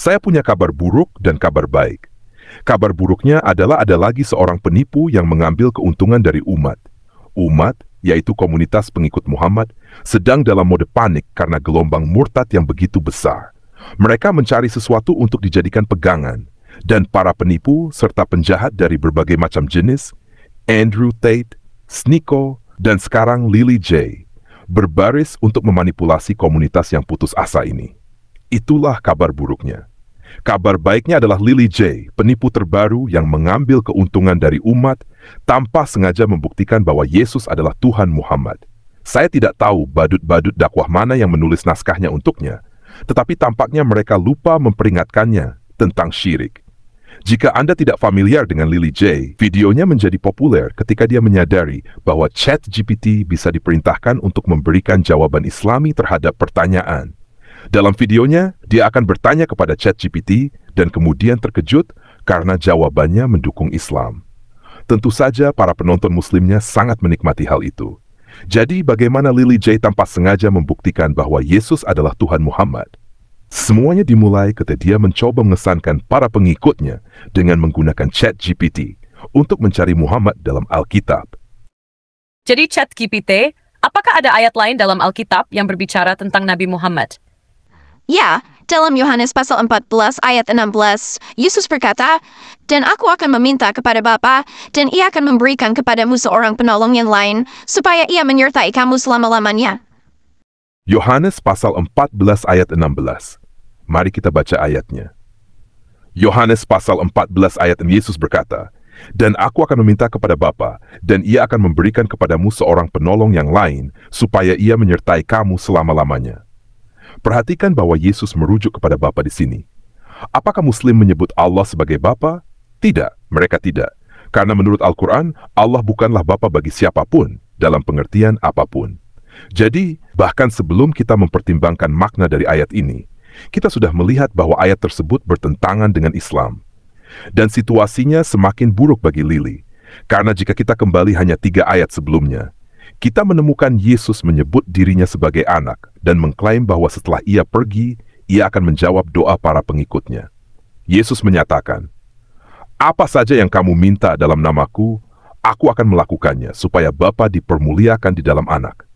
Saya punya kabar buruk dan kabar baik. Kabar buruknya adalah ada lagi seorang penipu yang mengambil keuntungan dari umat. Umat, yaitu komunitas pengikut Muhammad, sedang dalam mode panik karena gelombang murtad yang begitu besar. Mereka mencari sesuatu untuk dijadikan pegangan, dan para penipu serta penjahat dari berbagai macam jenis, Andrew Tate, Sniko, dan sekarang Lily J, berbaris untuk memanipulasi komunitas yang putus asa ini. Itulah kabar buruknya. Kabar baiknya adalah Lily J, penipu terbaru yang mengambil keuntungan dari umat tanpa sengaja membuktikan bahwa Yesus adalah Tuhan Muhammad. Saya tidak tahu badut-badut dakwah mana yang menulis naskahnya untuknya, tetapi tampaknya mereka lupa memperingatkannya tentang syirik. Jika Anda tidak familiar dengan Lily J, videonya menjadi populer ketika dia menyadari bahwa ChatGPT bisa diperintahkan untuk memberikan jawaban Islami terhadap pertanyaan. Dalam videonya, dia akan bertanya kepada ChatGPT dan kemudian terkejut karena jawabannya mendukung Islam. Tentu saja para penonton muslimnya sangat menikmati hal itu. Jadi bagaimana Lily J tanpa sengaja membuktikan bahwa Yesus adalah Tuhan Muhammad? Semuanya dimulai ketika dia mencoba mengesankan para pengikutnya dengan menggunakan ChatGPT untuk mencari Muhammad dalam Alkitab. Jadi ChatGPT, apakah ada ayat lain dalam Alkitab yang berbicara tentang Nabi Muhammad? Ya, dalam Yohanes pasal 14 ayat 16, Yesus berkata, "Dan aku akan meminta kepada Bapa, dan ia akan memberikan kepadamu seorang penolong yang lain, supaya ia menyertai kamu selama-lamanya." Yohanes pasal 14 ayat 16. Mari kita baca ayatnya. Yohanes pasal 14 ayat 6, Yesus berkata, "Dan aku akan meminta kepada Bapa, dan ia akan memberikan kepadamu seorang penolong yang lain, supaya ia menyertai kamu selama-lamanya." Perhatikan bahwa Yesus merujuk kepada Bapa di sini. Apakah Muslim menyebut Allah sebagai Bapa? Tidak, mereka tidak. Karena menurut Al-Quran, Allah bukanlah Bapa bagi siapapun, dalam pengertian apapun. Jadi, bahkan sebelum kita mempertimbangkan makna dari ayat ini, kita sudah melihat bahwa ayat tersebut bertentangan dengan Islam. Dan situasinya semakin buruk bagi Lily, karena jika kita kembali hanya 3 ayat sebelumnya, kita menemukan Yesus menyebut dirinya sebagai anak dan mengklaim bahwa setelah ia pergi, ia akan menjawab doa para pengikutnya. Yesus menyatakan, "Apa saja yang kamu minta dalam namaku, aku akan melakukannya supaya Bapa dipermuliakan di dalam anak.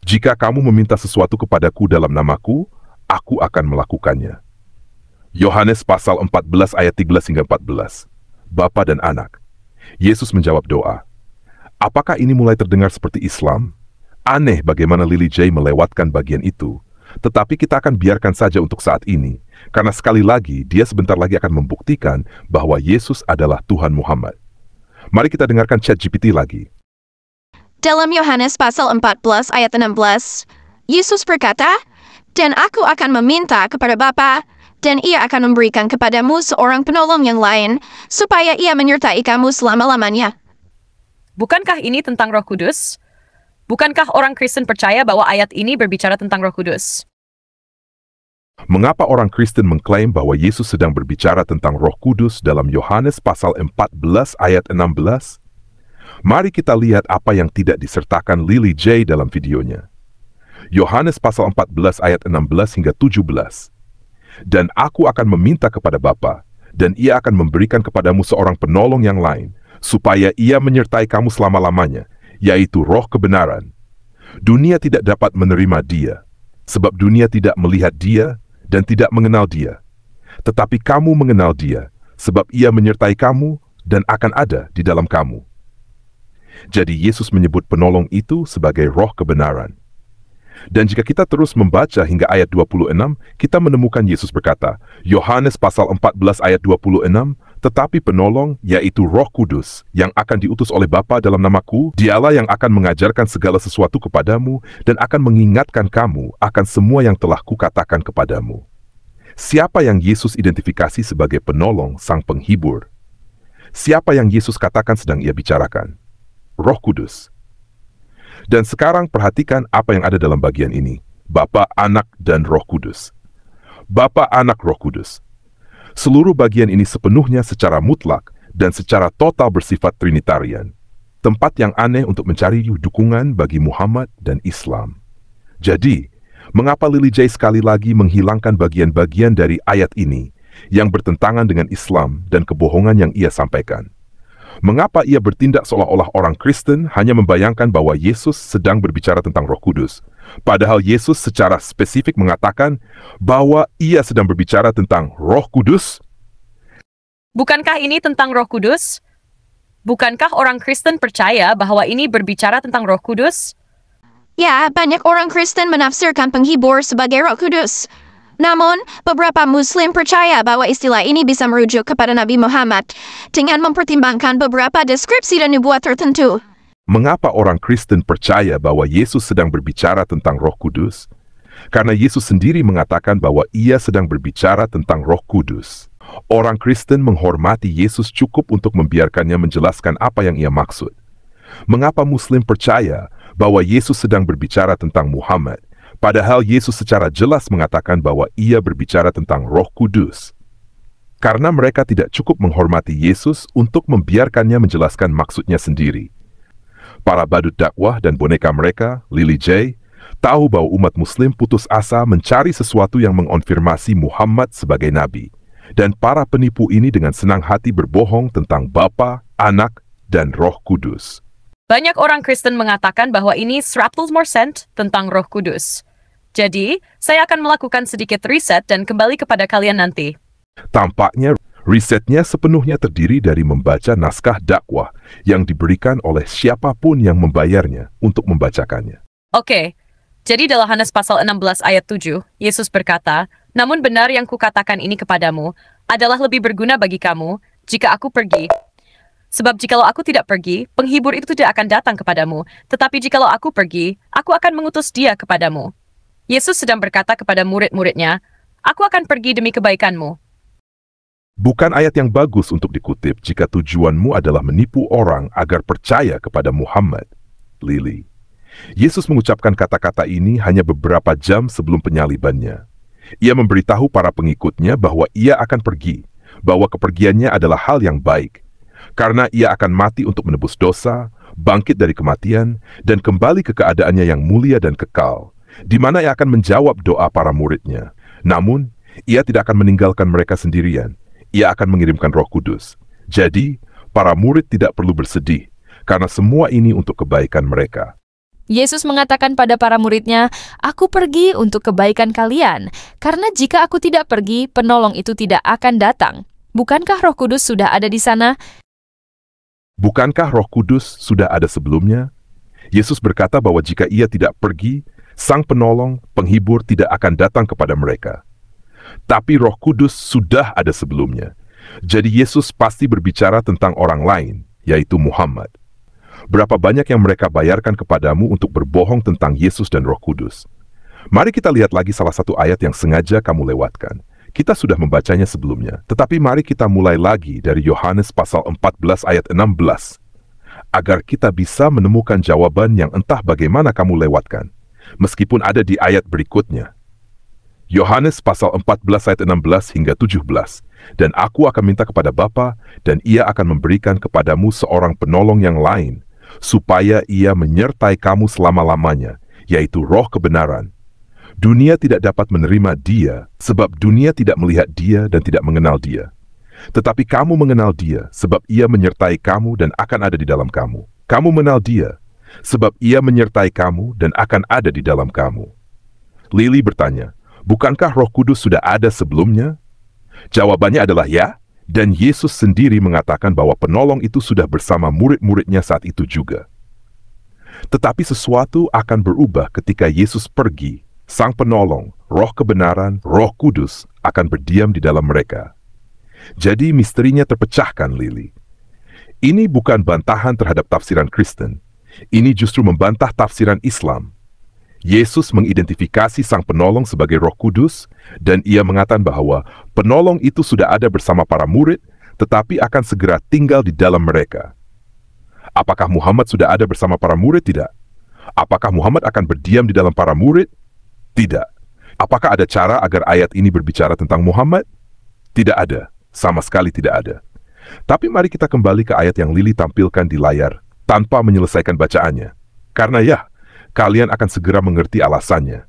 Jika kamu meminta sesuatu kepadaku dalam namaku, aku akan melakukannya." Yohanes pasal 14 ayat 13 hingga 14. Bapa dan anak. Yesus menjawab doa. Apakah ini mulai terdengar seperti Islam? Aneh bagaimana Lily J melewatkan bagian itu, tetapi kita akan biarkan saja untuk saat ini, karena sekali lagi dia sebentar lagi akan membuktikan bahwa Yesus adalah Tuhan Muhammad. Mari kita dengarkan ChatGPT lagi. Dalam Yohanes pasal 14 ayat 16, Yesus berkata, "Dan aku akan meminta kepada Bapa, dan ia akan memberikan kepadamu seorang penolong yang lain, supaya ia menyertai kamu selama-lamanya." Bukankah ini tentang Roh Kudus? Bukankah orang Kristen percaya bahwa ayat ini berbicara tentang Roh Kudus? Mengapa orang Kristen mengklaim bahwa Yesus sedang berbicara tentang Roh Kudus dalam Yohanes pasal 14 ayat 16? Mari kita lihat apa yang tidak disertakan Lily J dalam videonya. Yohanes pasal 14 ayat 16 hingga 17. "Dan aku akan meminta kepada Bapa, dan ia akan memberikan kepadamu seorang penolong yang lain, supaya ia menyertai kamu selama-lamanya, yaitu Roh kebenaran. Dunia tidak dapat menerima dia, sebab dunia tidak melihat dia dan tidak mengenal dia. Tetapi kamu mengenal dia, sebab ia menyertai kamu dan akan ada di dalam kamu." Jadi Yesus menyebut penolong itu sebagai Roh kebenaran. Dan jika kita terus membaca hingga ayat 26, kita menemukan Yesus berkata, Yohanes pasal 14 ayat 26, "Tetapi penolong, yaitu Roh Kudus, yang akan diutus oleh Bapa dalam namaku, dialah yang akan mengajarkan segala sesuatu kepadamu dan akan mengingatkan kamu akan semua yang telah kukatakan kepadamu." Siapa yang Yesus identifikasi sebagai penolong sang penghibur? Siapa yang Yesus katakan sedang ia bicarakan? Roh Kudus. Dan sekarang perhatikan apa yang ada dalam bagian ini. Bapa, Anak, dan Roh Kudus. Bapa, Anak, Roh Kudus. Seluruh bagian ini sepenuhnya secara mutlak dan secara total bersifat Trinitarian. Tempat yang aneh untuk mencari dukungan bagi Muhammad dan Islam. Jadi, mengapa Lily J sekali lagi menghilangkan bagian-bagian dari ayat ini yang bertentangan dengan Islam dan kebohongan yang ia sampaikan. Mengapa ia bertindak seolah-olah orang Kristen hanya membayangkan bahwa Yesus sedang berbicara tentang Roh Kudus, padahal Yesus secara spesifik mengatakan bahwa ia sedang berbicara tentang Roh Kudus? Bukankah ini tentang Roh Kudus? Bukankah orang Kristen percaya bahwa ini berbicara tentang Roh Kudus? Ya, banyak orang Kristen menafsirkan penghibur sebagai Roh Kudus. Namun, beberapa Muslim percaya bahwa istilah ini bisa merujuk kepada Nabi Muhammad dengan mempertimbangkan beberapa deskripsi dan nubuat tertentu. Mengapa orang Kristen percaya bahwa Yesus sedang berbicara tentang Roh Kudus? Karena Yesus sendiri mengatakan bahwa ia sedang berbicara tentang Roh Kudus. Orang Kristen menghormati Yesus cukup untuk membiarkannya menjelaskan apa yang ia maksud. Mengapa Muslim percaya bahwa Yesus sedang berbicara tentang Muhammad, padahal Yesus secara jelas mengatakan bahwa ia berbicara tentang Roh Kudus? Karena mereka tidak cukup menghormati Yesus untuk membiarkannya menjelaskan maksudnya sendiri. Para badut dakwah dan boneka mereka, Lily J, tahu bahwa umat Muslim putus asa mencari sesuatu yang mengonfirmasi Muhammad sebagai Nabi. Dan para penipu ini dengan senang hati berbohong tentang Bapa, Anak, dan Roh Kudus. Banyak orang Kristen mengatakan bahwa ini 100% tentang Roh Kudus. Jadi, saya akan melakukan sedikit riset dan kembali kepada kalian nanti. Tampaknya risetnya sepenuhnya terdiri dari membaca naskah dakwah yang diberikan oleh siapapun yang membayarnya untuk membacakannya. Oke, jadi dalam Yohanes pasal 16 ayat 7, Yesus berkata, "Namun benar yang kukatakan ini kepadamu adalah lebih berguna bagi kamu jika aku pergi. Sebab jikalau aku tidak pergi, penghibur itu tidak akan datang kepadamu. Tetapi jikalau aku pergi, aku akan mengutus dia kepadamu." Yesus sedang berkata kepada murid-muridnya, "Aku akan pergi demi kebaikanmu." Bukan ayat yang bagus untuk dikutip jika tujuanmu adalah menipu orang agar percaya kepada Muhammad, Lily. Yesus mengucapkan kata-kata ini hanya beberapa jam sebelum penyalibannya. Ia memberitahu para pengikutnya bahwa ia akan pergi, bahwa kepergiannya adalah hal yang baik, karena ia akan mati untuk menebus dosa, bangkit dari kematian, dan kembali ke keadaannya yang mulia dan kekal, di mana ia akan menjawab doa para muridnya. Namun, ia tidak akan meninggalkan mereka sendirian. Ia akan mengirimkan Roh Kudus. Jadi, para murid tidak perlu bersedih, karena semua ini untuk kebaikan mereka. Yesus mengatakan pada para muridnya, "Aku pergi untuk kebaikan kalian, karena jika aku tidak pergi, penolong itu tidak akan datang." Bukankah Roh Kudus sudah ada di sana? Bukankah Roh Kudus sudah ada sebelumnya? Yesus berkata bahwa jika ia tidak pergi, Sang Penolong, Penghibur tidak akan datang kepada mereka. Tapi Roh Kudus sudah ada sebelumnya. Jadi Yesus pasti berbicara tentang orang lain, yaitu Muhammad. Berapa banyak yang mereka bayarkan kepadamu untuk berbohong tentang Yesus dan Roh Kudus? Mari kita lihat lagi salah satu ayat yang sengaja kamu lewatkan. Kita sudah membacanya sebelumnya, tetapi mari kita mulai lagi dari Yohanes pasal 14 ayat 16, agar kita bisa menemukan jawaban yang entah bagaimana kamu lewatkan, meskipun ada di ayat berikutnya. Yohanes pasal 14 ayat 16 hingga 17, "Dan aku akan minta kepada Bapa, dan ia akan memberikan kepadamu seorang penolong yang lain, supaya ia menyertai kamu selama-lamanya, yaitu Roh kebenaran. Dunia tidak dapat menerima dia, sebab dunia tidak melihat dia dan tidak mengenal dia. Tetapi kamu mengenal dia, sebab ia menyertai kamu dan akan ada di dalam kamu. Kamu mengenal dia, sebab ia menyertai kamu dan akan ada di dalam kamu." Lily bertanya, bukankah Roh Kudus sudah ada sebelumnya? Jawabannya adalah ya, dan Yesus sendiri mengatakan bahwa penolong itu sudah bersama murid-muridnya saat itu juga. Tetapi sesuatu akan berubah ketika Yesus pergi. Sang Penolong, Roh kebenaran, Roh Kudus akan berdiam di dalam mereka. Jadi misterinya terpecahkan, Lily. Ini bukan bantahan terhadap tafsiran Kristen. Ini justru membantah tafsiran Islam. Yesus mengidentifikasi Sang Penolong sebagai Roh Kudus, dan ia mengatakan bahwa penolong itu sudah ada bersama para murid, tetapi akan segera tinggal di dalam mereka. Apakah Muhammad sudah ada bersama para murid? Tidak. Apakah Muhammad akan berdiam di dalam para murid? Tidak. Apakah ada cara agar ayat ini berbicara tentang Muhammad? Tidak ada. Sama sekali tidak ada. Tapi mari kita kembali ke ayat yang Lily tampilkan di layar, tanpa menyelesaikan bacaannya. Karena ya, kalian akan segera mengerti alasannya.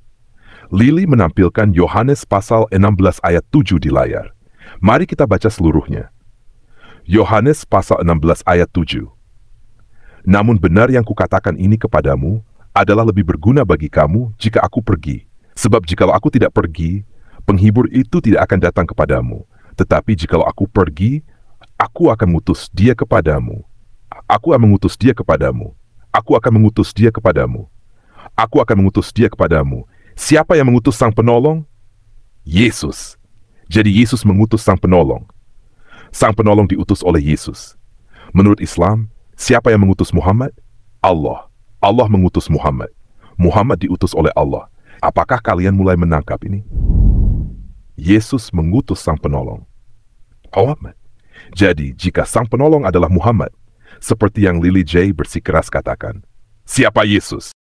Lily menampilkan Yohanes pasal 16 ayat 7 di layar. Mari kita baca seluruhnya. Yohanes pasal 16 ayat 7. Namun benar yang kukatakan ini kepadamu adalah lebih berguna bagi kamu jika aku pergi. Sebab jikalau aku tidak pergi, penghibur itu tidak akan datang kepadamu. Tetapi jikalau aku pergi, aku akan mengutus dia kepadamu. Aku akan mengutus dia kepadamu. Aku akan mengutus dia kepadamu. Aku akan mengutus dia kepadamu. Siapa yang mengutus sang penolong? Yesus. Jadi Yesus mengutus sang penolong. Sang penolong diutus oleh Yesus. Menurut Islam, siapa yang mengutus Muhammad? Allah. Allah mengutus Muhammad. Muhammad diutus oleh Allah. Apakah kalian mulai menangkap ini? Yesus mengutus sang penolong. Muhammad. Jadi, jika sang penolong adalah Muhammad, seperti yang Lily J bersikeras katakan, siapa Yesus?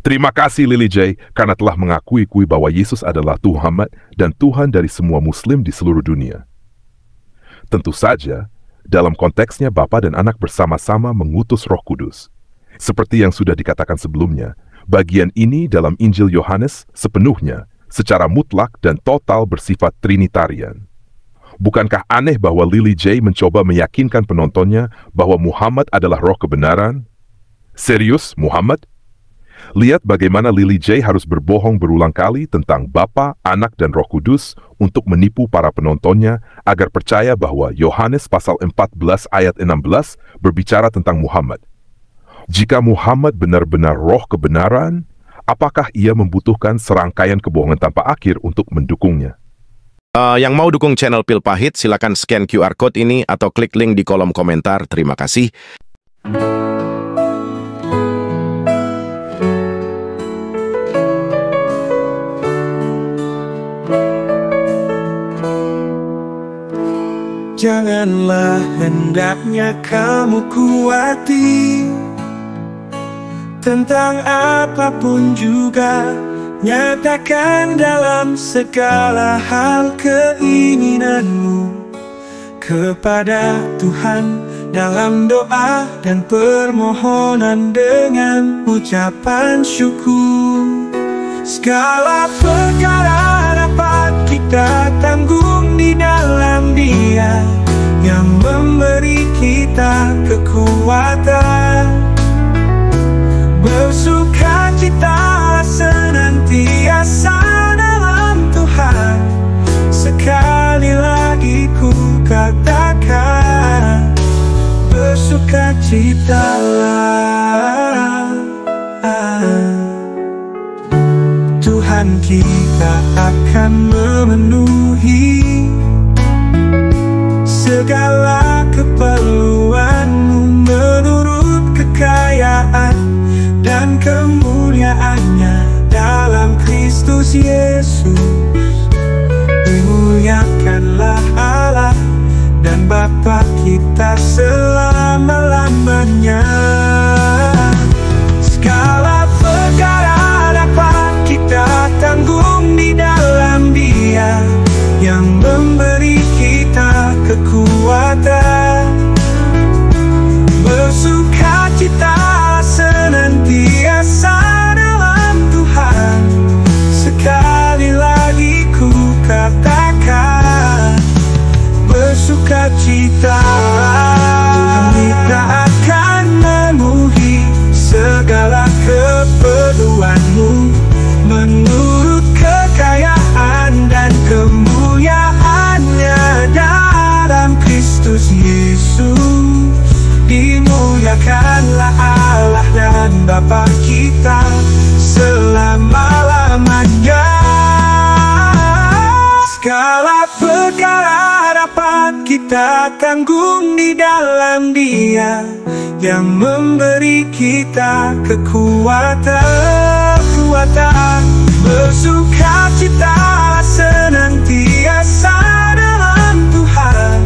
Terima kasih Lily J karena telah mengakui bahwa Yesus adalah Tuhan Muhammad dan Tuhan dari semua Muslim di seluruh dunia. Tentu saja, dalam konteksnya Bapa dan Anak bersama-sama mengutus Roh Kudus. Seperti yang sudah dikatakan sebelumnya, bagian ini dalam Injil Yohanes sepenuhnya, secara mutlak dan total bersifat Trinitarian. Bukankah aneh bahwa Lily J mencoba meyakinkan penontonnya bahwa Muhammad adalah roh kebenaran? Serius, Muhammad? Lihat bagaimana Lily J harus berbohong berulang kali tentang Bapa, Anak, dan Roh Kudus untuk menipu para penontonnya agar percaya bahwa Yohanes pasal 14 ayat 16 berbicara tentang Muhammad. Jika Muhammad benar-benar roh kebenaran, apakah ia membutuhkan serangkaian kebohongan tanpa akhir untuk mendukungnya? Yang mau dukung channel Pil Pahit, silakan scan QR Code ini atau klik link di kolom komentar. Terima kasih. Janganlah hendaknya kamu kuati tentang apapun juga, nyatakan dalam segala hal keinginanmu kepada Tuhan dalam doa dan permohonan dengan ucapan syukur. Segala perkara dapat kita tanggung di dalam Dia yang memberi kita kekuatan. Bersukacita senantiasa dalam Tuhan. Sekali lagi ku katakan, bersukacitalah. Tuhan kita akan memenuhi segala keperluanmu menurut kekayaan dan kemuliaannya dalam Kristus Yesus. Dimuliakanlah Allah dan Bapa kita selama-lamanya. Segala perkara dapat kita tanggung di dalam Dia yang memberi kita kekuatan. Bersukacita senantiasa dalam Tuhan. Sekali lagi ku katakan, bersukacita. Kita akan memenuhi segala keperluanmu menurut kekayaan dan kemuliaannya dalam Kristus Yesus. Dimuliakanlah Allah dan Bapa kita selama-lamanya. Segala perkara dapat kita tanggung di dalam Dia yang memberi kita kekuatan. Bersukacita senantiasa dalam Tuhan.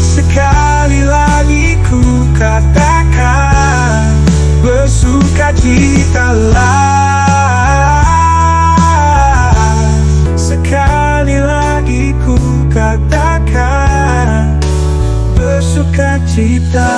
Sekali lagi ku katakan, bersukacitalah. Sekali lagi ku katakan, bersukacita.